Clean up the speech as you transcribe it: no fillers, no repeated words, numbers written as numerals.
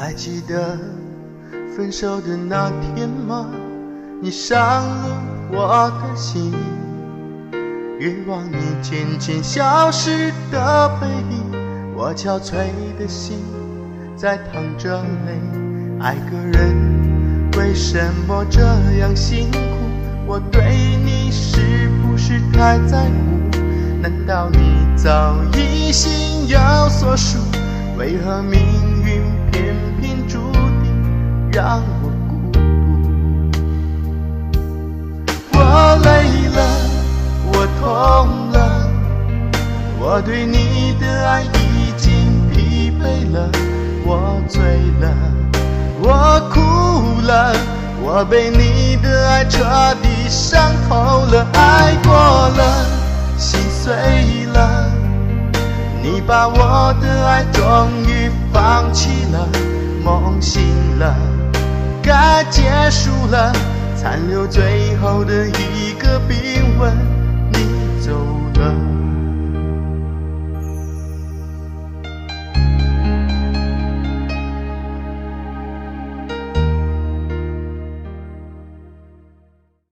还记得分手的那天吗？你伤了我的心，欲望你渐渐消失的背影，我憔悴的心在淌着泪。爱个人为什么这样辛苦？我对你是不是太在乎？难道你早已心有所属？为何命运偏偏注定让我孤独？我累了，我痛了，我对你的爱已经疲惫了。我醉了，我哭了，我被你的爱彻底伤透了。爱过了，心碎了，你把我的爱终于放弃了。梦醒了，该结束了，残留最后的一个冰吻，你走了。